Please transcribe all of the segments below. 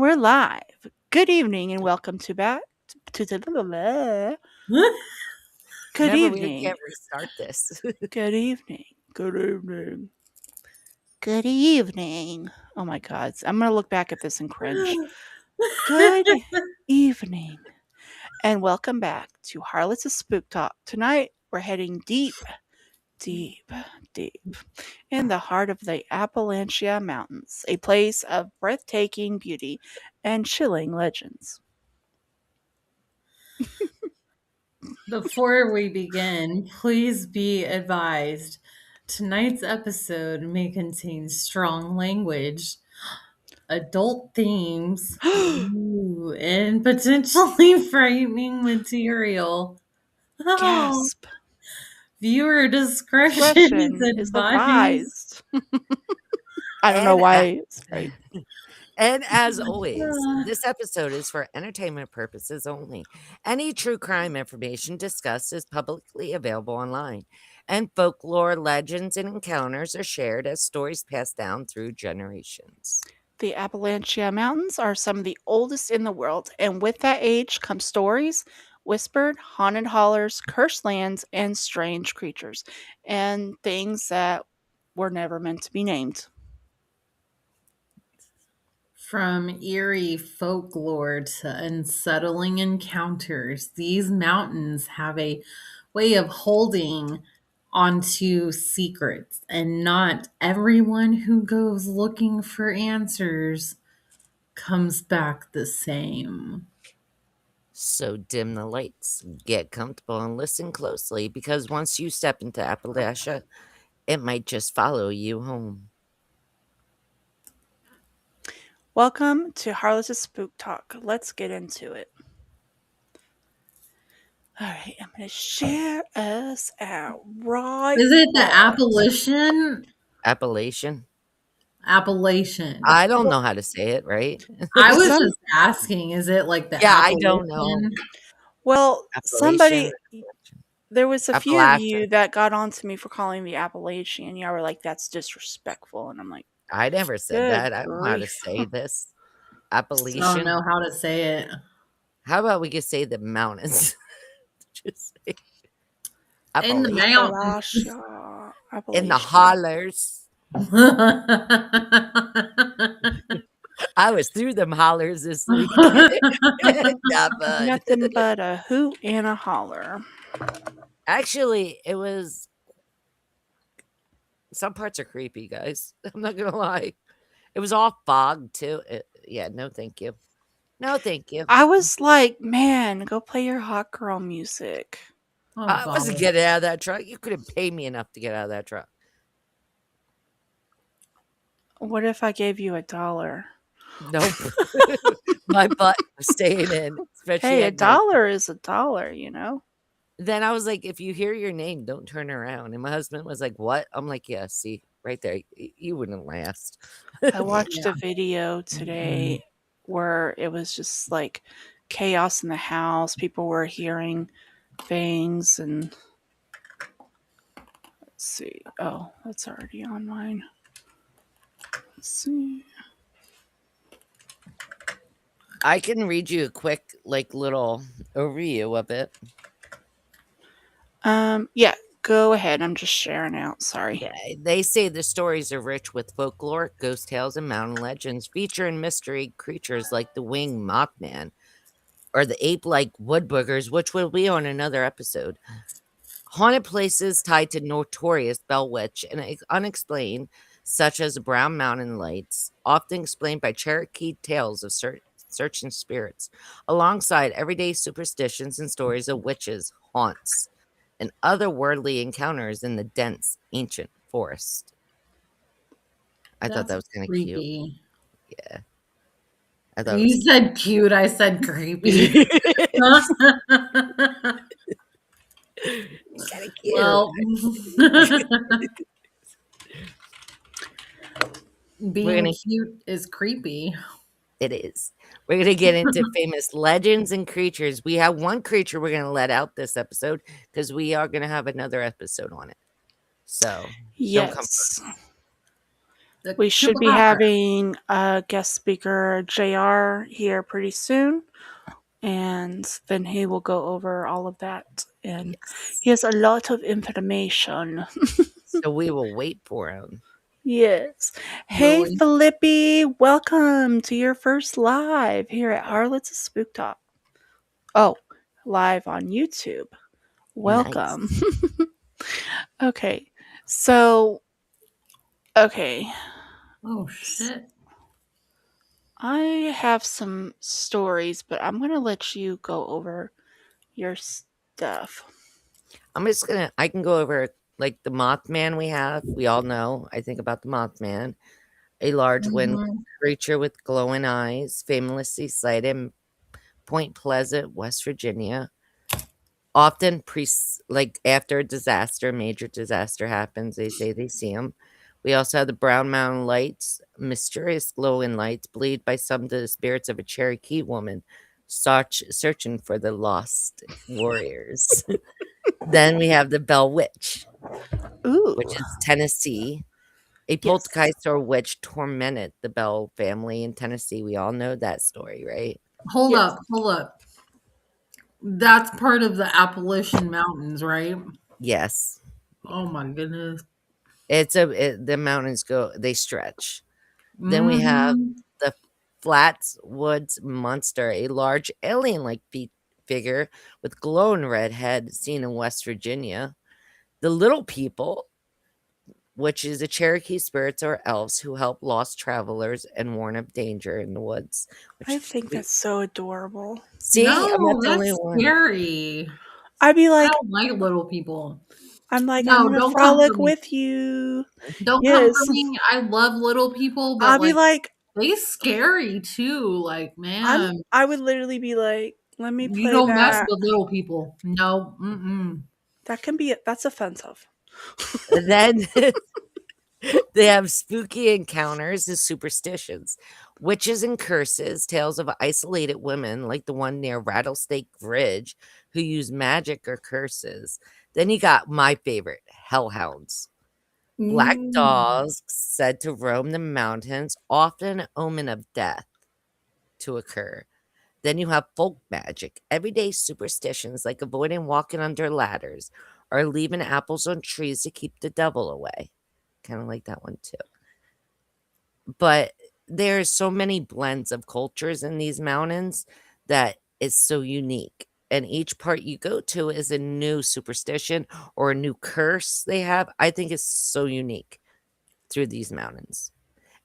we're live. Good evening and welcome to back to the Good Remember, we evening. can't restart this. Good evening. Good evening. Good evening. Oh my god. I'm gonna look back at this and cringe. Good evening. And welcome back to Harlots of SpookTalk. Tonight we're heading deep in the heart of the Appalachia Mountains, a place of breathtaking beauty and chilling legends. Before we begin, please be advised tonight's episode may contain strong language, adult themes, and potentially frightening material. Oh, Gasp. viewer discretion Question is is advised. advised. I don't know why it's right. And as always, this episode is for entertainment purposes only. Any true crime information discussed is publicly available online, and folklore, legends, and encounters are shared as stories passed down through generations. The Appalachian Mountains are some of the oldest in the world, and with that age come stories, whispered, haunted hollers, cursed lands, and strange creatures, and things that were never meant to be named. From eerie folklore to unsettling encounters, these mountains have a way of holding onto secrets, and not everyone who goes looking for answers comes back the same. So dim the lights, get comfortable, and listen closely because once you step into Appalachia, it might just follow you home. Welcome to Harlots of SpookTalk. Let's get into it. All right, I'm going to share us out right. Is it the now. Appalachian? Appalachian. I don't know how to say it, right? I was just asking, is it like the Yeah, I Appalachian? don't know. Well, somebody, Appalachian? there was a few of Appalachia. you that got on to me for calling me Appalachian. Y'all were like, that's disrespectful. And I'm like, I never said good that. I don't know how to grief. say this. I don't Appalachian. know how to say it. How about we just say the mountains? Just say In the Appalachia. mountains. Appalachia. In the hollers. I was through them hollers this week. Nothing but a hoot and a holler. Actually, it was. Some parts are creepy, guys. I'm not gonna lie. It was all fog too. Yeah, no, thank you. No, thank you. I was like, man, go play your hot girl music. Oh, I wasn't getting out of that truck. You couldn't pay me enough to get out of that truck. What if I gave you $1? Nope. My butt was staying in. Especially Hey, at night. $1 is $1, you know? Then I was like, if you hear your name, don't turn around. And my husband was like, what? I'm like, yeah, see, right there. You wouldn't last. I watched a video today where it was just like chaos in the house. People were hearing things and let's see. Oh, that's already on mine. Let's see. I can read you a quick, like, little overview of it. Yeah, go ahead. I'm just sharing out. Sorry. Yeah, they say the stories are rich with folklore, ghost tales, and mountain legends, featuring mystery creatures like the winged Mothman or the ape-like wood boogers, which will be on another episode. Haunted places tied to notorious Bell Witch and unexplained, such as Brown Mountain Lights, often explained by Cherokee tales of searching spirits, alongside everyday superstitions and stories of witches, haunts, and otherworldly encounters in the dense, ancient forest. I thought that was kind of cute. Yeah. I thought you said cute. I said creepy. Kind of cute. Well, being cute is creepy. It is. We're going to get into famous legends and creatures. We have one creature we're going to let out this episode because we are going to have another episode on it. So, yes. We should be having a guest speaker, JR, here pretty soon. And then he will go over all of that. And Yes. he has a lot of information. So we will wait for him. Yes. Hey, Really? Flippy, welcome to your first live here at Harlots of SpookTalk. Oh, live on YouTube. Welcome. Nice. Okay, so, okay, Oh, shit. I have some stories, but I'm going to let you go over your stuff. I can go over like the Mothman we have. We all know, I think about the Mothman, a large wind Mhm. creature with glowing eyes, famously sighted in Point Pleasant, West Virginia. Often, like after a disaster, major disaster happens, they say they see them. We also have the Brown Mountain Lights, mysterious glowing lights believed by some to the spirits of a Cherokee woman searching for the lost warriors. Then we have the Bell Witch, Ooh, which is Tennessee. A yes. poltergeist or witch tormented the Bell family in Tennessee. We all know that story, right? Hold Yes. up, hold up. That's part of the Appalachian Mountains, right? Yes. Oh my goodness. The mountains they stretch. Then we have Mhm. the Flats Woods Monster, a large alien-like figure with glowing red head seen in West Virginia. The Little People, which is the Cherokee spirits or elves who help lost travelers and warn of danger in the woods. I Which think that's so adorable. see, I'm not No, the only that's one. scary. I'd be I like, don't like little people. I'm No, gonna don't come for frolic me. with you. Don't come for Yes. me. I love little people, but I'll be like like, they scary too. Like, man, I would literally be like, let me you play don't mess that. with little people. No, mm-mm. That's offensive. And then they have spooky encounters and superstitions, witches and curses, tales of isolated women like the one near Rattlesnake Bridge who use magic or curses. Then you got my favorite, hellhounds. Black Mm. dogs said to roam the mountains, often omen of death to occur. Then you have folk magic, everyday superstitions like avoiding walking under ladders or leaving apples on trees to keep the devil away. Kind of like that one too. But there's so many blends of cultures in these mountains that is so unique. And each part you go to is a new superstition or a new curse they have. I think it's so unique through these mountains.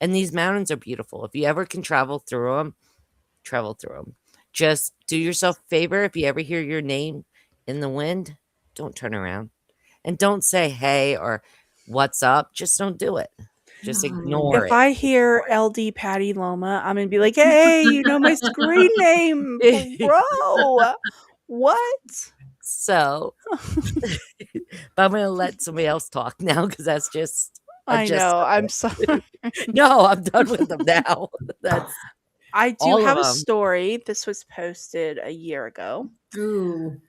And these mountains are beautiful. If you ever can travel through them. Just do yourself a favor. If you ever hear your name in the wind, don't turn around and don't say hey or what's up. Just don't do it. Just Mm. ignore If it. I hear LD Patty Loma, I'm gonna be like, hey, you know my screen name, bro. What? So, but I'm gonna let somebody else talk now because I I just know. I'm started. sorry. No, I'm done with them now. That's I do all of have a them. story. This was posted a year ago. Ooh.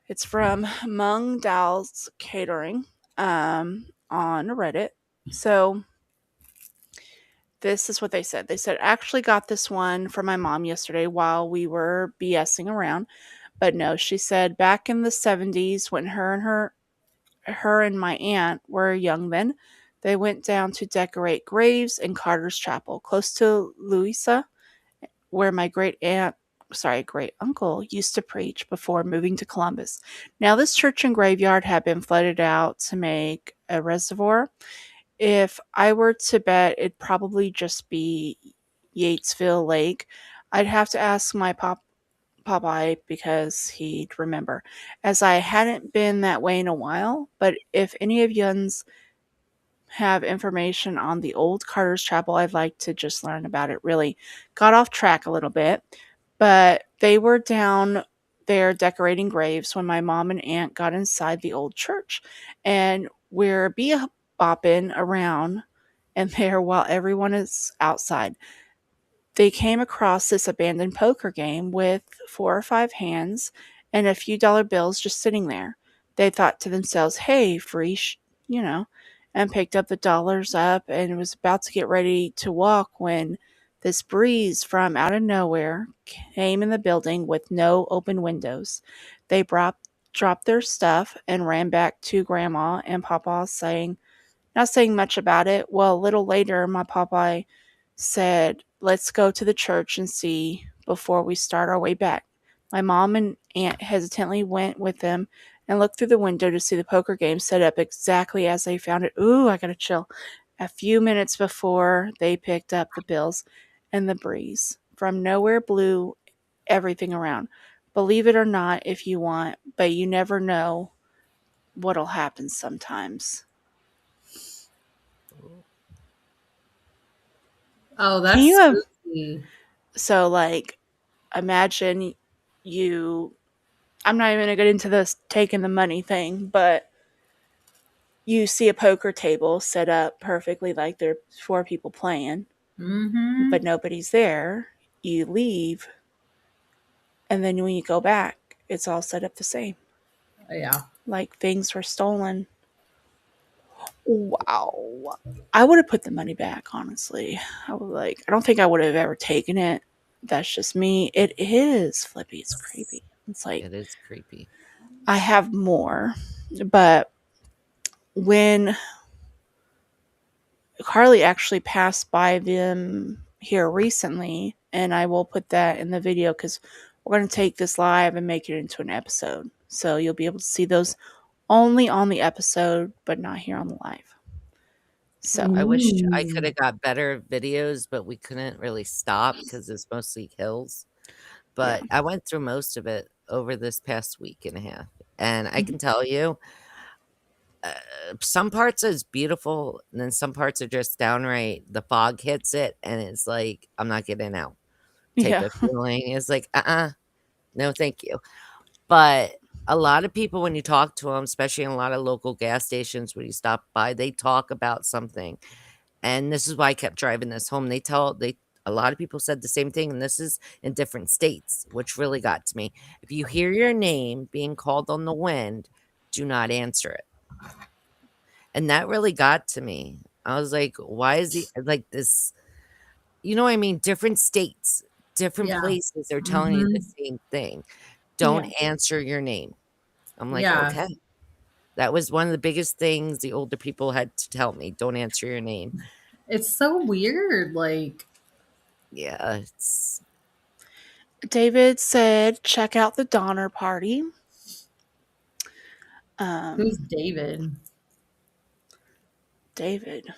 It's from Mung Dal's Catering on Reddit. So this is what they said. They said, actually got this one from my mom yesterday while we were BSing around. But no, she said back in the 70s when her and my aunt were young then, they went down to decorate graves in Carter's Chapel, close to Louisa, where my great uncle used to preach before moving to Columbus. Now, this church and graveyard had been flooded out to make a reservoir. If I were to bet, it'd probably just be Yatesville Lake. I'd have to ask my Popeye because he'd remember, as I hadn't been that way in a while. But if any of yuns have information on the old Carter's Chapel, I'd like to just learn about it. Really got off track a little bit, but they were down there decorating graves when my mom and aunt got inside the old church, and we're bopping around in there while everyone is outside. They came across this abandoned poker game with 4 or 5 hands and a few dollar bills just sitting there. They thought to themselves, hey, free, you know. and picked up the dollars up and was about to get ready to walk when this breeze from out of nowhere came in the building with no open windows. They dropped their stuff and ran back to Grandma and Papa, not saying much about it. Well, a little later, my Popeye said, "Let's go to the church and see before we start our way back." My mom and aunt hesitantly went with them and looked through the window to see the poker game set up exactly as they found it. Ooh, I gotta chill. A few minutes before they picked up the bills, and the breeze from nowhere blew everything around. Believe it or not if you want, but you never know what'll happen sometimes. Oh, Can that's you have spooky. so like imagine you I'm not even gonna get into this taking the money thing, but you see a poker table set up perfectly like there's four people playing, Mm-hmm. but nobody's there. You leave, and then when you go back, it's all set up the same. Yeah. Like things were stolen. Wow. I would have put the money back, honestly. I don't think I would have ever taken it. That's just me. It is flippy. It's creepy. It's like, It is creepy. I have more, but when Carly actually passed by them here recently, and I will put that in the video because we're going to take this live and make it into an episode. So you'll be able to see those only on the episode, but not here on the live. So, I wish I Ooh. coulda got better videos, but we couldn't really stop because it's mostly hills. yeah. But I went through most of it over this past week and a half, and I Mhm. can tell you, uh, some parts is beautiful, and then some parts are just downright the fog hits it, and it's like, "I'm not getting out," type Yeah. of feeling. It's like, no, thank you." But a lot of people, when you talk to them, especially in a lot of local gas stations when you stop by, they talk about something. And this is why I kept driving this home. They a lot of people said the same thing, and this is in different states, which really got to me. If you hear your name being called on the wind, do not answer it. And that really got to me. I was like, why is he like this? You know what I mean? Different states, different Yeah. places are telling you the Mm-hmm. same thing. Don't Yeah. answer your name. I'm like, Yeah. okay. That was one of the biggest things the older people had to tell me. Don't answer your name. It's so weird. Like, Yeah, it's David said, check out the Donner Party. who's Um, David? David.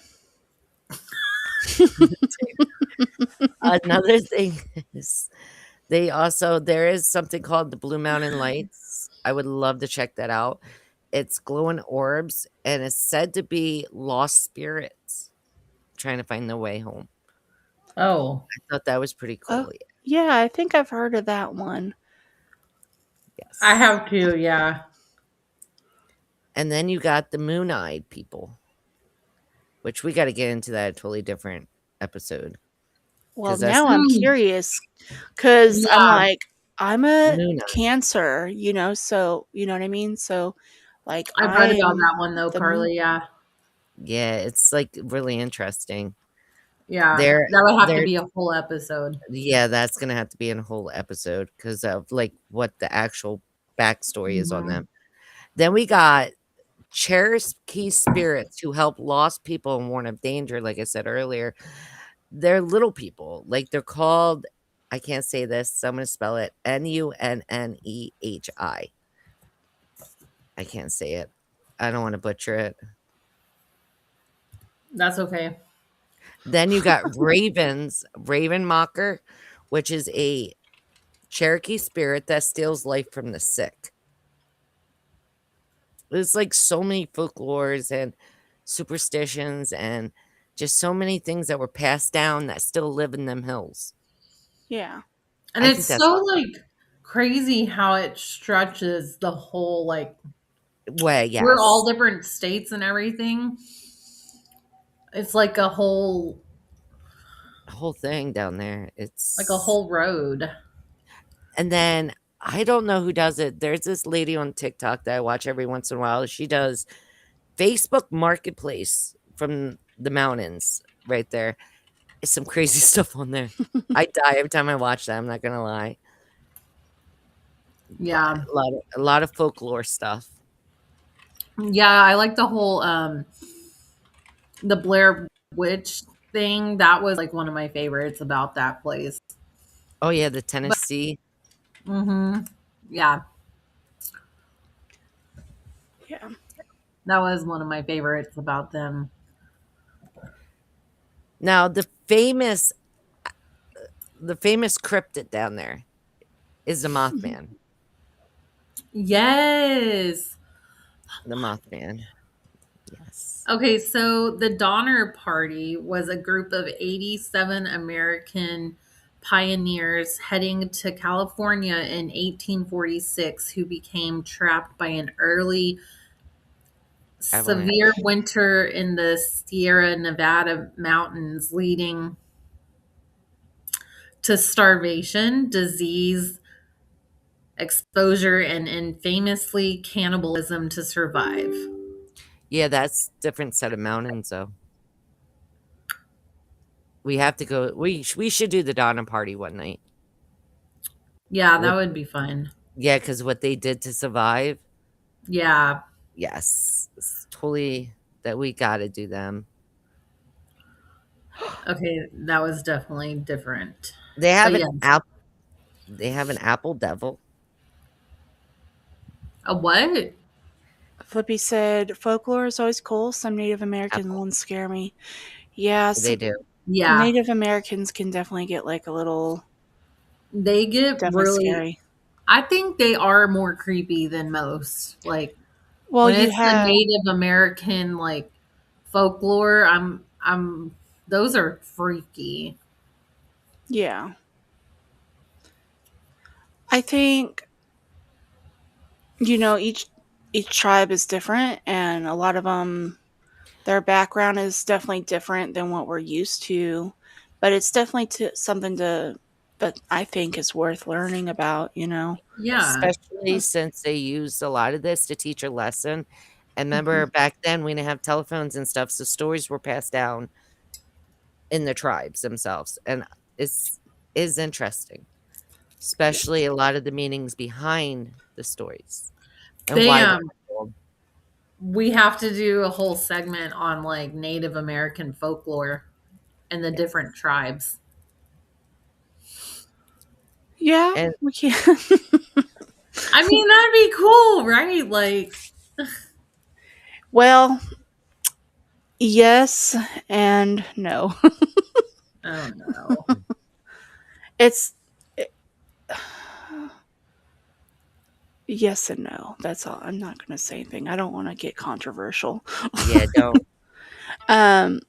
another thing is there is something called the Blue Mountain Lights. I would love to check that out. It's glowing orbs, and it's said to be lost spirits trying to find their way home. Oh, I thought that was pretty Oh, cool. yeah, I think I've heard of that one. I Yes. have to. Yeah. And then you got the moon-eyed people, which we gotta get into that a totally different episode Well, because that's now I'm Hmm. curious because I'm Yeah. like, I'm a moon-eyed. Cancer, so you know what I mean? So, like, I've read about I'm that one though, the moon. Carly. Yeah. Yeah, it's, like, really interesting. Yeah. They're That would have to they're be a whole episode. yeah, that's gonna have to be in a whole episode because of, like, what the actual backstory is on Hmm. them. Then we got Cherokee spirits who help lost people and warn of danger, like I said earlier. They're little people, like, they're called I can't say this, so I'm gonna spell it Nunnehi. I can't say it. I don't wanna butcher it. That's okay. Then you got Raven Mocker, which is a Cherokee spirit that steals life from the sick. There's, like, so many folklores and superstitions and just so many things that were passed down that still live in them hills. Yeah. And I think it's that's so awesome. like crazy how it stretches the whole like Way, we're yes. all different states and everything. It's like a whole Whole thing down there. It's road. and then I don't know who does it. There's this lady on TikTok that I watch every once in a while. She does Facebook Marketplace from the mountains right there. It's some crazy stuff on there. I die every time I watch that, I'm not gonna lie. But Yeah. a lot of folklore stuff. Yeah, I like the whole the Blair Witch thing. That was like one of my favorites about that place. Oh yeah, the But Tennessee. yeah, Yeah. that was one of my favorites about them. Now the famous cryptid down there is the Mothman. Yes. The Mothman. Yes. Okay, so the Donner Party was a group of 87 American pioneers heading to California in 1846 who became trapped by an early severe Avalanche. winter in the Sierra Nevada mountains, leading to starvation, disease, exposure, and infamously cannibalism to survive. Yeah, that's different set of mountains though. We have to go. We should do the Donna party one night. Yeah, that What? would be fun. Yeah, because what they did to survive. Yeah. Yes, it's totally that we got to do them. Okay, that was definitely different. They have But an yes. app. They have an apple devil. A what? Flippy said, folklore is always cool. Some Native American Apple. ones scare me. Yeah, They some do. Yeah. Native Americans can definitely get like a little They get definitely really, scary. I think they are more creepy than most. Like Well, when you it's the have, Native American like folklore, I'm those are freaky. yeah. I think, each tribe is different, and a lot of them, their background is definitely different than what we're used to. But it's definitely something that I think is worth learning about. Yeah. Especially since they used a lot of this to teach a lesson. And Mhm. remember, back then we didn't have telephones and stuff, so stories were passed down in the tribes themselves, and it's is interesting, Yeah. especially a lot of the meanings behind the stories and They why they were told. we have to do a whole segment on like Native American folklore and the Yes. different tribes. Yeah, And we can. I mean, that'd be cool, right? Like, Well, yes and no. oh no. It's it- yes and no. That's all. I'm not going to say anything. I don't want to get controversial. yeah, um,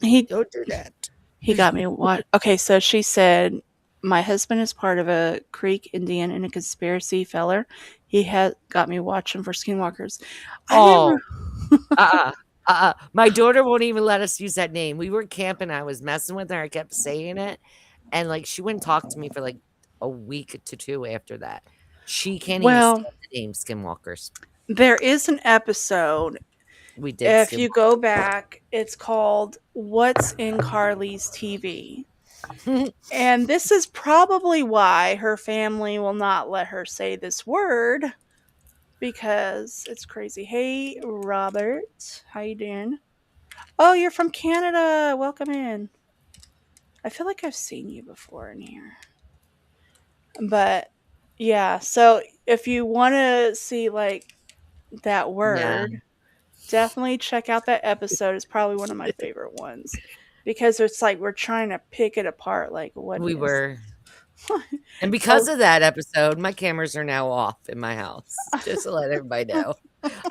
he don't do that. he got me what? Okay, so she said my husband is part of a Creek Indian and a conspiracy feller. He had got me watching for skinwalkers. I didn't. Oh, uh-uh. My daughter won't even let us use that name. We were camping. I was messing with her. I kept saying it. And like she wouldn't talk to me for like a week to two after that. She can't even Well, stand the name Skinwalkers. there is an episode. We did If you go Skinwalkers. back, it's called "What's in Carly's TV." And this is probably why her family will not let her say this word because it's crazy. Hey, Robert, how you doing? Oh, you're from Canada. Welcome in. I feel like I've seen you before in here. But yeah, so if you want to see like that Yeah, word, definitely check out that episode. It's probably one of my favorite ones because it's like we're trying to pick it apart. Like, what we is were. And so? because of that episode, my cameras are now off in my house. Just to let everybody know.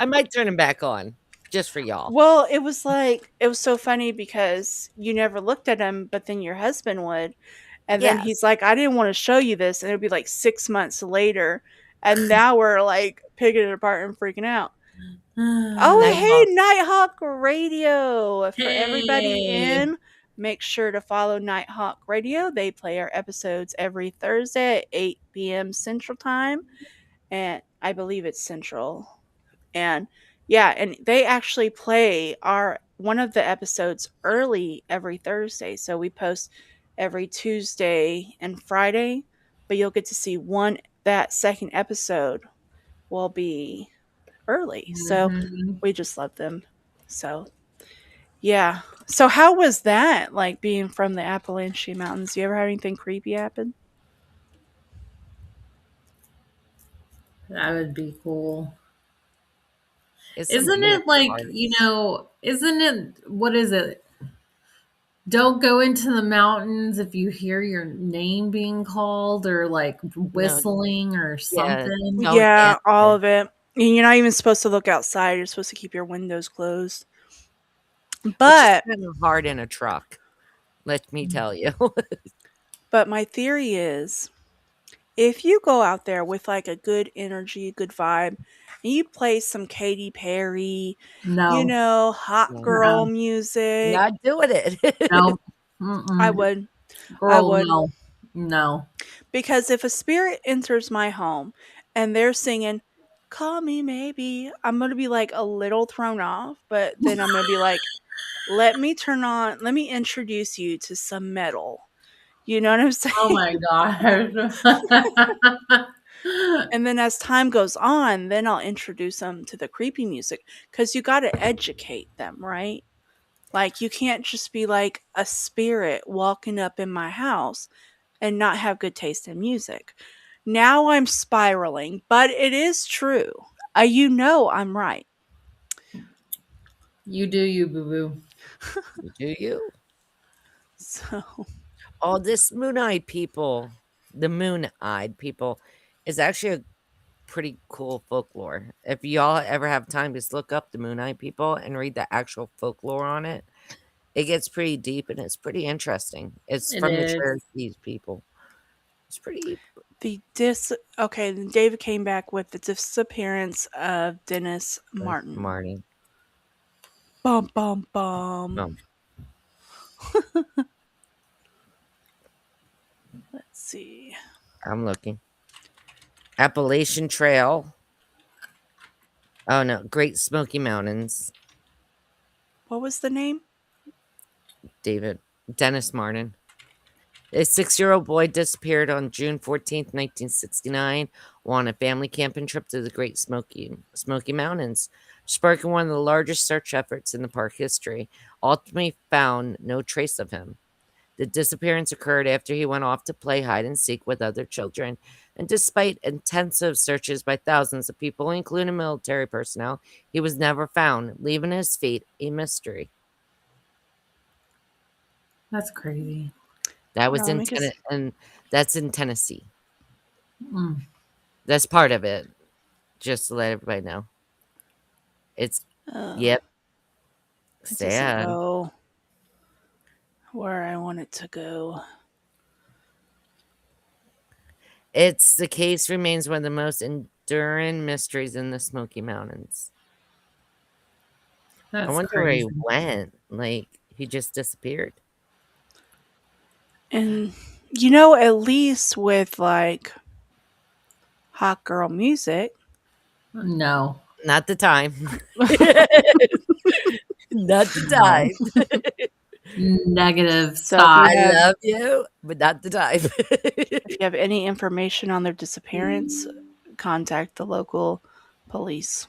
I might turn them back on just for y'all. Well, it was so funny because you never looked at him, but then your husband would. And then he's Yes. like, I didn't want to show you this. And it would be like 6 months later. And now we're like picking it apart and freaking out. Oh, hey, Nighthawk. Nighthawk Radio. For everybody Hey. in, make sure to follow Nighthawk Radio. They play our episodes every Thursday at 8 p.m. Central Time. And I believe it's Central. And Yeah, and they actually play our one of the episodes early every Thursday. So we post every Tuesday and Friday, but you'll get to see one that second episode will be early. So Mhm. we just love them. So yeah. So how was that like being from the Appalachian Mountains? You ever have anything creepy happen? That would be cool. It's some Isn't beautiful it like, parts. isn't it, what is it? Don't go into the mountains if you hear your name being called or like No, whistling or yeah, something. don't Yeah, all enter, of it. And you're not even supposed to look outside. You're supposed to keep your windows closed. which is But kind of hard in a truck, let me tell you. my theory is if you go out there with like a good energy, good vibe, and you play some Katy Perry, No. hot Yeah. girl Uh-uh. music, Not doing it. No. I Mm-mm. would. I Girl, would. no. No. Because if a spirit enters my home and they're singing, Call Me Maybe, I'm going to be like a little thrown off, but then I'm going to be like, let me introduce you to some metal. You know what I'm Oh saying? my gosh. And then as time goes on, then I'll introduce them to the creepy music because you got to educate them, right? Like, you can't just be like a spirit walking up in my house and not have good taste in music. Now I'm spiraling, but it is true. I'm right. You do you, boo boo. Do you? So, Oh, this moon-eyed people, the moon-eyed people, is actually a pretty cool folklore. If y'all ever have time, just look up the moon-eyed people and read the actual folklore on it. It gets pretty deep and it's pretty interesting. It's It from the is. Cherokees people. It's pretty the dis okay, then David came back with the disappearance of Dennis Martin. Marty. Bum bum bum. Um, Let's see. I'm looking. Appalachian Trail. Oh no, Great Smoky Mountains. What was the name? David. Dennis Martin. A 6-year-old boy disappeared on June 14th, 1969, while on a family camping trip to the Great Smoky Mountains, sparking one of the largest search efforts in the park history. Ultimately found no trace of him. The disappearance occurred after he went off to play hide and seek with other children, and despite intensive searches by thousands of people, including military personnel, he was never found, leaving his fate a mystery. That's crazy. That Yeah, was let in me just. And that's in Tennessee. Mm. That's part of it. Just to let everybody know. It's Oh, yep, it doesn't sad. go where I want it to go. It's the case remains one of the most enduring mysteries in the Smoky Mountains. I That's wonder where he crazy. went. Like he just disappeared. And at least with like hot girl music. No. Not the time. Not the No. time. Negative. So if you I Stop. have love you, but not the time. if you have any information on their disappearance, contact the local police.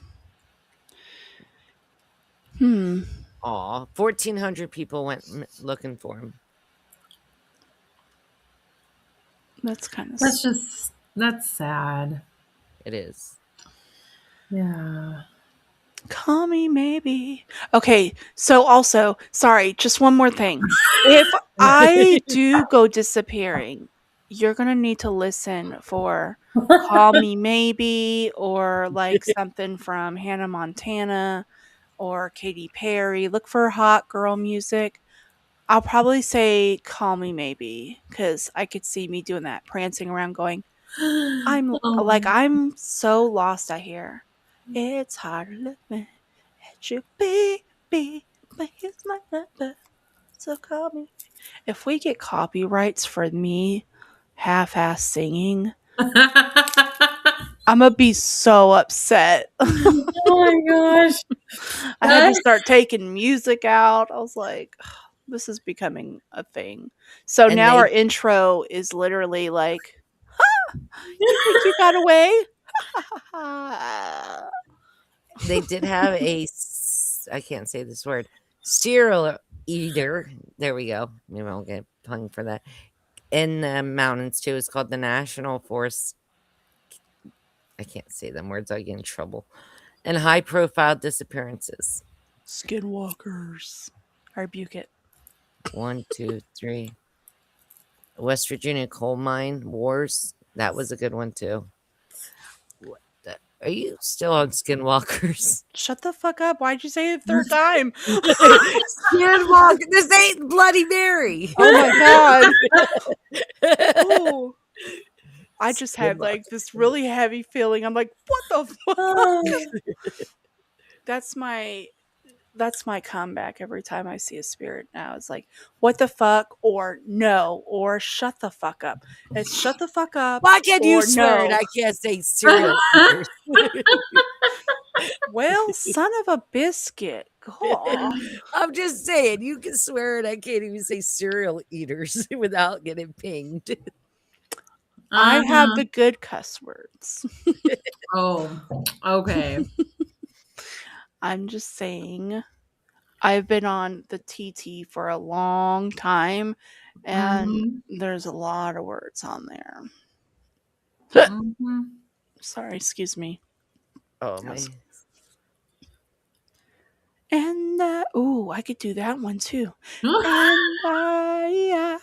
Hmm, Aw, 1,400 people went looking for him. that's kind of That's sad. It is. Yeah. Call me maybe. Okay, so also, sorry, just one more thing. If I do go disappearing, you're gonna need to listen for Call Me Maybe or like something from Hannah Montana or Katy Perry. Look for hot girl music. I'll probably say Call Me Maybe because I could see me doing that, prancing around going, Oh. I'm so lost out here. It's hard to look at you, baby, but here's my number, so call me. If we get copyrights for me half-ass singing, I'm gonna be so upset. Oh my gosh. I had to start taking music out. I was like, this is becoming a thing. So And now they our intro is literally like, you think you got away? they did have I can't say this word, serial eater. There we go. Maybe I'll get hung for that. In the mountains too. It's called the National Forest. I can't say them words. I get in trouble. And high profile disappearances. Skinwalkers. I rebuke it. 1, 2, 3. West Virginia coal mine wars. That was a good one too. Are you still on Skinwalkers? Shut the fuck up. Why'd you say it a third time? Skinwalker. This ain't Bloody Mary. Oh my god. Ooh. I just had like Skinwalker. this really heavy feeling. I'm like, what the fuck? Oh. That's my comeback every time I see a spirit now. It's like, what the fuck, or no, or shut the fuck up. It's shut the fuck up. Why can't you or swear and no. I can't say serial eaters? Well, son of a biscuit. God. I'm just saying, you can swear and I can't even say serial eaters without getting pinged. I have Uh-huh. the good cuss words. Oh, okay. I'm just saying. I've been on the TT for a long time, and Mhm. there's a lot of words on there. Mhm. Sorry, excuse me. Oh, That was- man. And ooh, I could do that one too. And I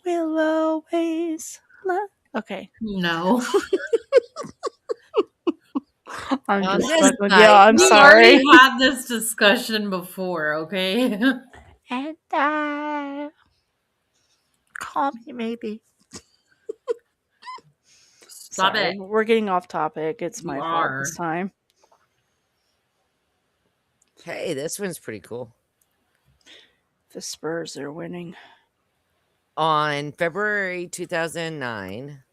will always love. Okay, No. I'm On just this fucking with night, y'all. I'm We've sorry. already had this discussion before, okay? And I call me maybe. Stop Sorry, it. we're getting off topic. It's You my fault are. this time. hey, this one's pretty cool. The Spurs are winning. On February 2009,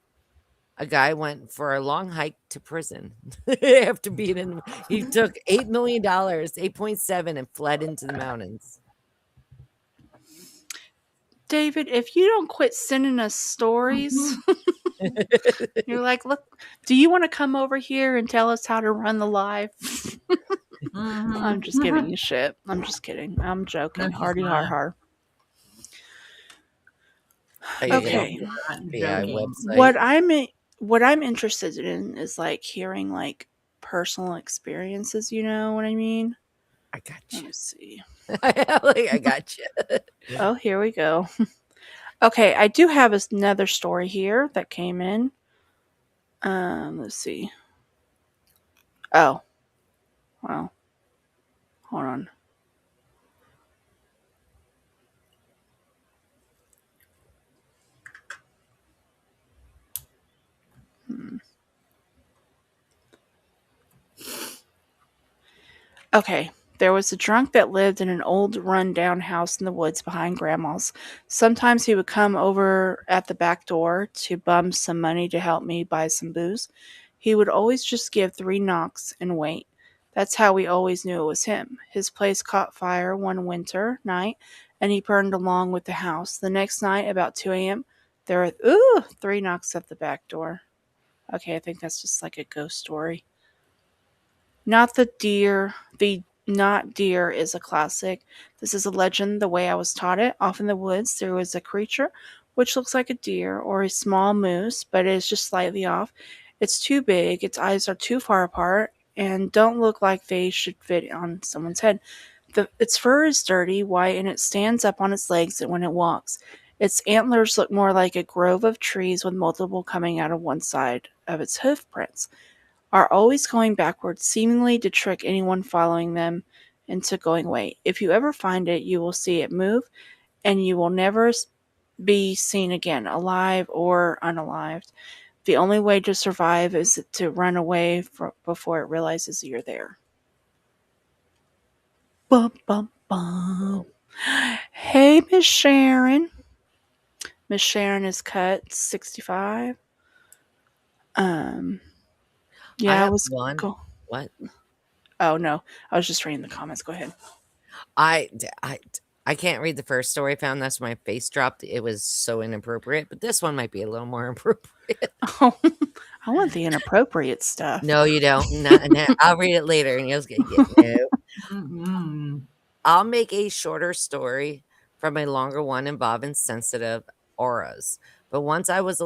a guy went for a long hike to prison after being in. He took $8 million, 8.7, and fled into the mountains. David, if you don't quit sending us stories, you're like, look, do you want to come over here and tell us how to run the live? I'm just giving you shit. I'm just kidding. I'm joking. No, she's Hardy har not. har. Are you gonna Okay. do Not the FBI joking. website? What I'm interested in is like hearing like personal experiences, you know what I mean? I got Let you. me see. I got you. Oh, here we go. Okay, I do have another story here that came in. Let's see. Oh, well, hold on. Hmm. Okay, there was a drunk that lived in an old run-down house in the woods behind Grandma's. Sometimes he would come over at the back door to bum some money to help me buy some booze. He would always just give 3 knocks and wait. That's how we always knew it was him. His place caught fire one winter night, and he burned along with the house. The next night, about 2 a.m., there were 3 knocks at the back door. Okay, I think that's just like a ghost story. Not the deer. The not deer is a classic. This is a legend the way I was taught it. Off in the woods, there was a creature which looks like a deer or a small moose, but it is just slightly off. It's too big, its eyes are too far apart, and don't look like they should fit on someone's head. Its fur is dirty, white, and it stands up on its legs when it walks. Its antlers look more like a grove of trees with multiple coming out of one side of its hoof prints are always going backwards, seemingly to trick anyone following them into going away. If you ever find it, you will see it move, and you will never be seen again, alive or unalived. The only way to survive is to run away before it realizes you're there. Bum, bum, bum. Hey, Miss Sharon. Miss Sharon is cut 65. Um, I yeah, I have was one. go. What? Oh no, I was just reading the comments. Go ahead. I d I can't read the first story I found, that's when my face dropped, it was so inappropriate, but this one might be a little more appropriate. Oh, I want the inappropriate stuff. No, you don't. No, I'll read it later and you'll get no. Mm-mm. I'll make a shorter story from a longer one involving sensitive auras. But once I was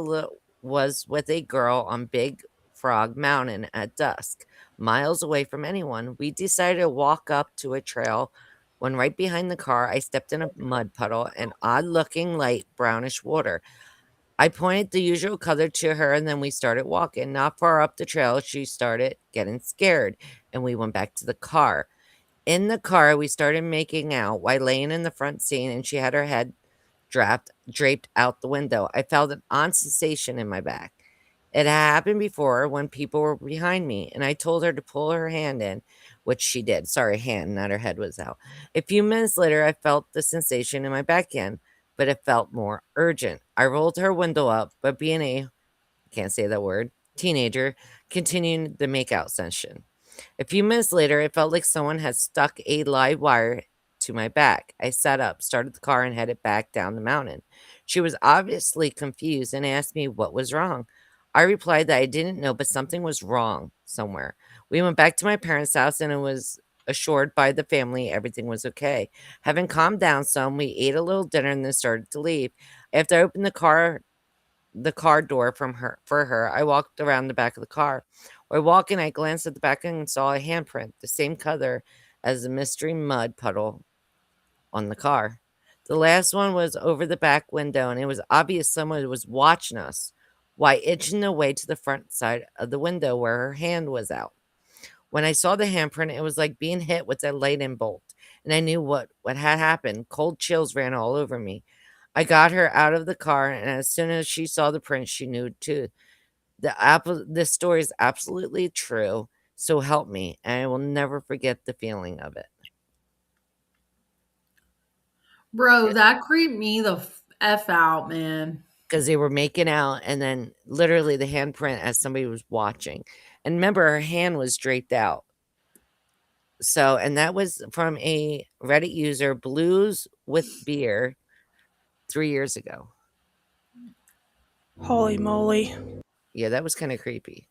with a girl on Big Frog Mountain at dusk, miles away from anyone. We decided to walk up to a trail. When right behind the car, I stepped in a mud puddle and odd looking light brownish water. I pointed the usual color to her and then we started walking. Not far up the trail, she started getting scared and we went back to the car. In the car, we started making out while laying in the front seat, and she had her head draped out the window. I felt an odd sensation in my back. It had happened before when people were behind me, and I told her to pull her hand in, which she did. Sorry, hand, not her head was out. A few minutes later, I felt the sensation in my back again, but it felt more urgent. I rolled her window up, but being a, can't say that word, teenager, continued the makeout session. A few minutes later, it felt like someone had stuck a live wire to my back. I sat up, started the car, and headed back down the mountain. She was obviously confused and asked me what was wrong. I replied that I didn't know, but something was wrong somewhere. We went back to my parents' house and it was assured by the family everything was okay. Having calmed down some, we ate a little dinner and then started to leave. After I opened the car door from her for her, I walked around the back of the car. While walking, I glanced at the back and saw a handprint, the same color as the mystery mud puddle on the car. The last one was over the back window, and it was obvious someone was watching us while itching their way to the front side of the window where her hand was out. When I saw the handprint, it was like being hit with a lightning bolt, and I knew what had happened. Cold chills ran all over me. I got her out of the car, and as soon as she saw the print, she knew too. This story is absolutely true. So help me, and I will never forget the feeling of it. Bro, that creeped me the F out, man. Because they were making out, and then literally the handprint as somebody was watching. And remember, her hand was draped out. So, and that was from a Reddit user, Blues with Beer, 3 years ago. Holy moly! Yeah, that was kind of creepy.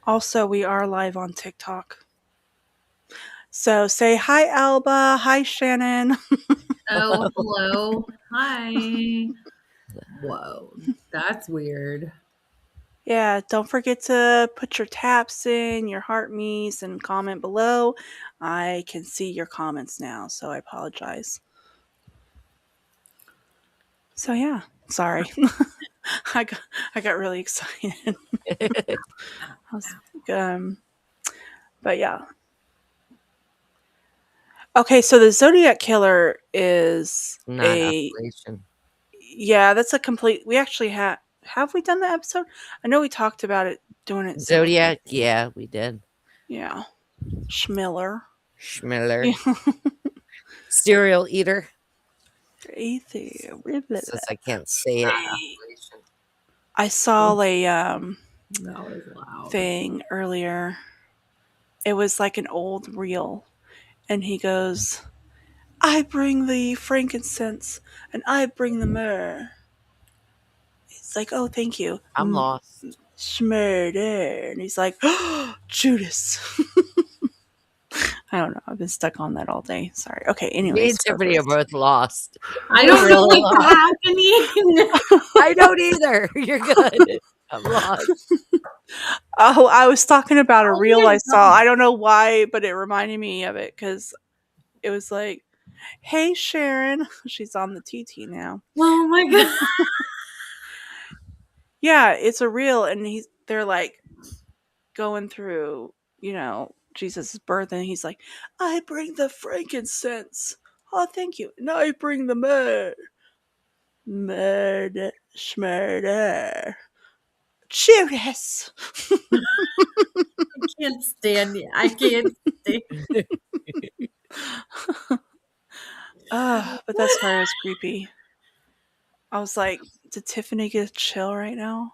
Also, we are live on TikTok. So say hi, Alba. Hi, Shannon. Oh, hello. Hi. Whoa, that's weird. Yeah, don't forget to put your taps in, your heart me's, and comment below. I can see your comments now, so I apologize. So yeah, sorry. I got I got really excited. I was, um, but yeah. Okay, so the Zodiac Killer is Not a Appalachian. yeah, that's a complete. We actually have we done the episode? I know we talked about it doing it several times. Zodiac, yeah, we did. Yeah, Schmiller. Schmiller. Yeah. Serial eater. Since I can't say it. I saw a That was loud. thing earlier. It was like an old reel, and he goes, "I bring the frankincense, and I bring the myrrh." It's like, "Oh, thank you, I'm lost. Schmurder," and he's like, "Oh, Judas." I don't know. I've been stuck on that all day. Sorry. Okay. Me Anyways, and go Tiffany are first. both lost. I We're don't know really what's lost. happening. I don't either. You're good. I'm lost. Oh, I was talking about a Oh reel my I saw. I don't know why, but it reminded me of it because it was like, "Hey, Sharon." She's on the TT now. Oh my god. Yeah, it's a reel, and they're like going through, Jesus' birth, and he's like, "I bring the frankincense. Oh, thank you. And I bring the myrrh. Murder, schmurder. Judas." I can't stand it. I can't stand it. But that's why it was creepy. I was like, did Tiffany get a chill right now?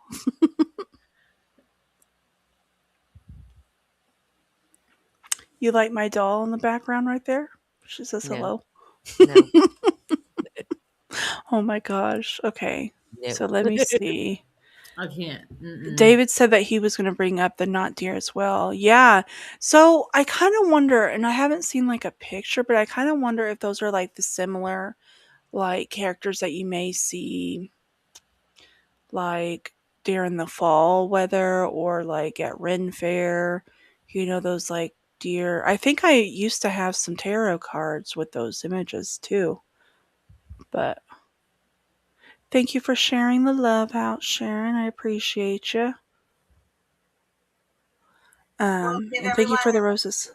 You like my doll in the background right there? She says No, hello. no, Oh my gosh. Okay. no. So let me see. I can't. Mm-mm. David said that he was going to bring up the not deer as well. Yeah. So I kind of wonder, and I haven't seen like a picture, but I kind of wonder if those are like the similar like characters that you may see like during the fall weather or like at Ren Fair. You know, those like deer. I think I used to have some tarot cards with those images too. But thank you for sharing the love out, Sharon. I appreciate you. And thank you for the roses.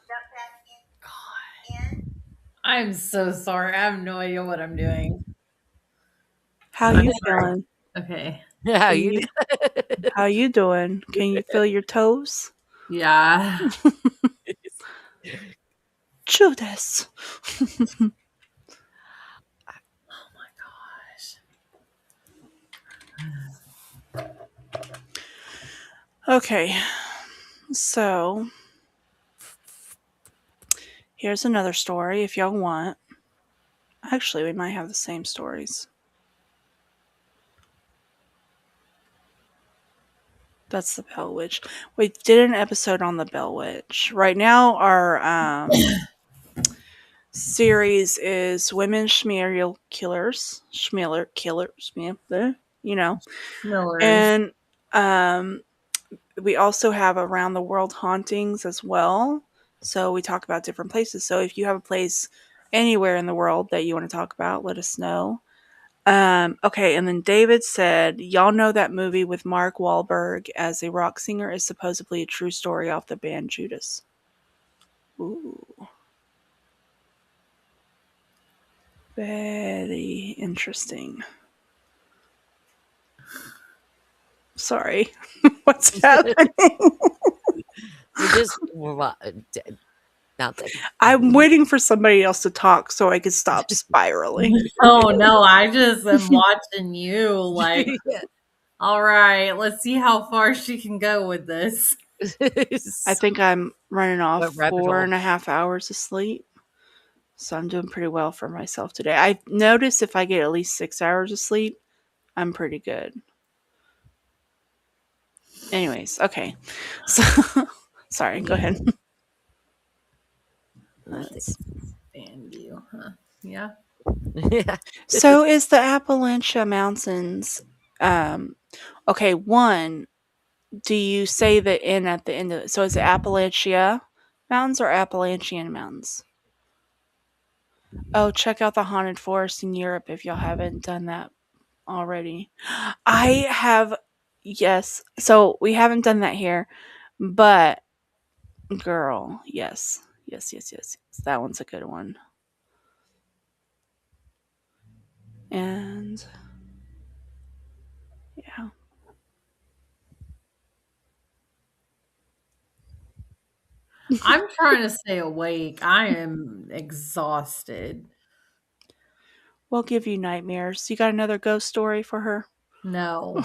I'm so sorry. I have no idea what I'm doing. How I'm you sorry. feeling? Yeah, Can you you? did. How you doing? Can you feel your toes? Yeah. Judas. Oh my gosh. Okay, so here's another story if y'all want. Actually, we might have the same stories. That's the Bell Witch. We did an episode on the Bell Witch. Right now, our series is Women Schmerial Killers. Schmeller Killers. You know. Millers. And um, we also have Around the World Hauntings as well. So we talk about different places. So if you have a place anywhere in the world that you want to talk about, let us know. Okay, and then David said, y'all know that movie with Mark Wahlberg as a rock singer is supposedly a true story off the band Judas. Ooh, very interesting. Sorry, what's happening? We just nothing. I'm waiting for somebody else to talk so I can stop spiraling. Oh no, I just am watching you like, all right, let's see how far she can go with this. I think I'm running off What rabbit four hole? and a half hours of sleep. So I'm doing pretty well for myself today. I notice if I get at least 6 hours of sleep, I'm pretty good. Anyways, okay. So sorry, go ahead. Nothing. Fan view, huh? Yeah. Yeah. So is the Appalachia Mountains okay, one, do you say the N at the end of it? So is it Appalachia Mountains or Appalachian Mountains? Oh, check out the haunted forest in Europe if y'all haven't done that already. I have, yes. So we haven't done that here, but girl, yes. Yes, yes, yes, yes. That one's a good one. And yeah. I'm trying to stay awake. I am exhausted. We'll give you nightmares. You got another ghost story for her? No.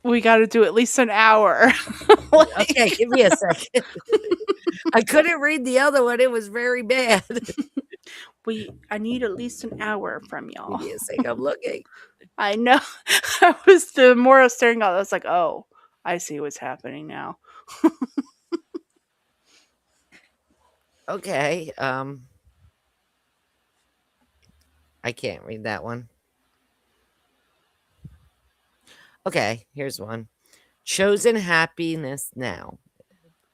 We got to do at least an hour. Okay, give me a second. I couldn't read the other one. It was very bad. I need at least an hour from Give y'all. me a second. I'm looking. I know. The more I was staring at it, I was like, oh, I see what's happening now. Okay. I can't read that one. Okay, here's one. Chosen happiness now.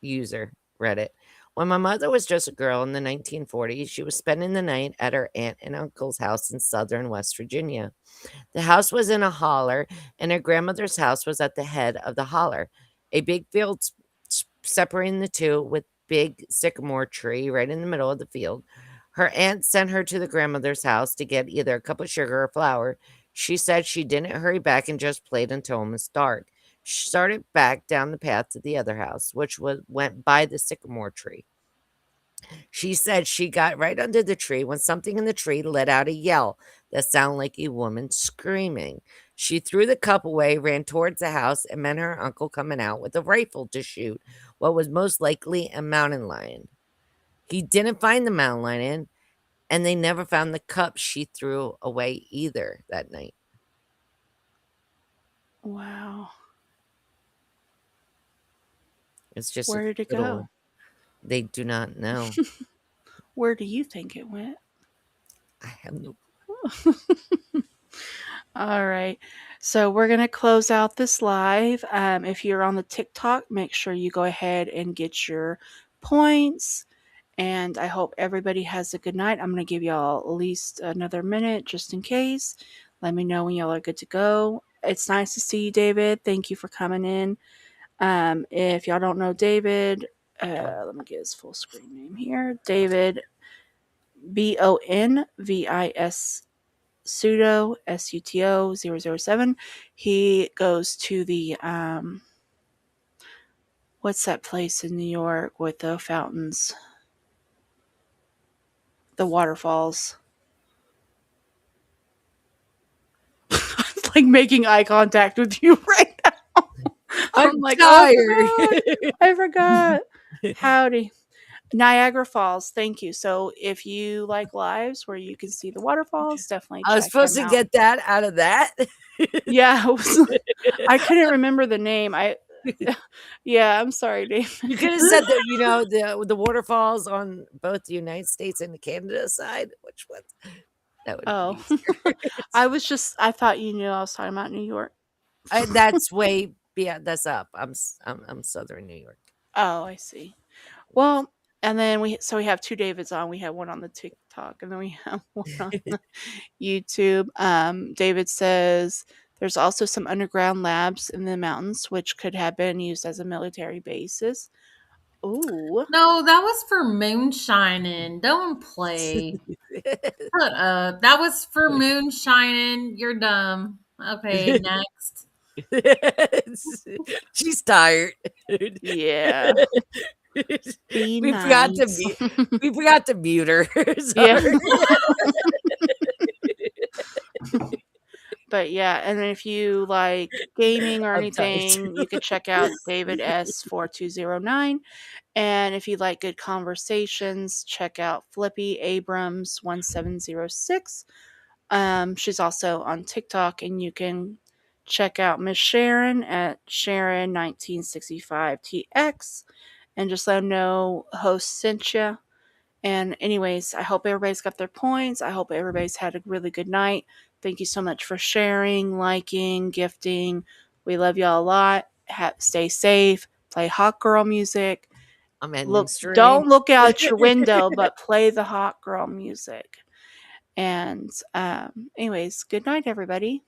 User Reddit. When my mother was just a girl in the 1940s, she was spending the night at her aunt and uncle's house in southern West Virginia. The house was in a holler, and her grandmother's house was at the head of the holler. A big field separating the two with big sycamore tree right in the middle of the field. Her aunt sent her to the grandmother's house to get either a cup of sugar or flour. She said she didn't hurry back and just played until it was dark. She started back down the path to the other house, which went by the sycamore tree. She said she got right under the tree when something in the tree let out a yell that sounded like a woman screaming. She threw the cup away, ran towards the house, and met her uncle coming out with a rifle to shoot what was most likely a mountain lion. He didn't find the mountain lion, and they never found the cup she threw away either that night. Wow. It's just a Where did it go? little, they do not know. Where do you think it went? I have no. All right. So we're going to close out this live. If you're on the TikTok, make sure you go ahead and get your points. And I hope everybody has a good night. I'm going to give y'all at least another minute just in case. Let me know when y'all are good to go. It's nice to see you, David. Thank you for coming in. If y'all don't know David, let me get his full screen name here. David, Bonvis Suto, SUTO 007. He goes to the, what's that place in New York with the fountains? The waterfalls. Like making eye contact with you right now. I'm like, tired. oh, I forgot. Howdy. Niagara Falls. Thank you. So if you like lives where you can see the waterfalls, definitely I was check supposed them to out. get that out of that. Yeah, I couldn't remember the name. Yeah, I'm sorry, Dave. You could have said that, the waterfalls on both the United States and the Canada side. Which one? That would have been Oh, easier. I thought you knew I was talking about New York. That's way, yeah, that's up. I'm Southern New York. Oh, I see. Well, and then we have two Davids on. We have one on the TikTok, and then we have one on the YouTube. David says there's also some underground labs in the mountains, which could have been used as a military basis. Ooh. No, that was for moonshining. Don't play. Shut up. That was for moonshining. You're dumb. Okay, next. She's tired. Yeah. Be we forgot to nice. mute. We forgot to mute her. Yeah. Sorry. But yeah, and then if you like gaming or I'm tired anything, you too. could check out David S4209. And if you like good conversations, check out Flippy Abrams 1706. She's also on TikTok, and you can check out Miss Sharon at Sharon1965TX and just let them know host sent you. And anyways, I hope everybody's got their points. I hope everybody's had a really good night. Thank you so much for sharing, liking, gifting. We love y'all a lot. Stay safe. Play hot girl music. I'm ending Don't stream. look out your window, but play the hot girl music. And anyways, good night, everybody.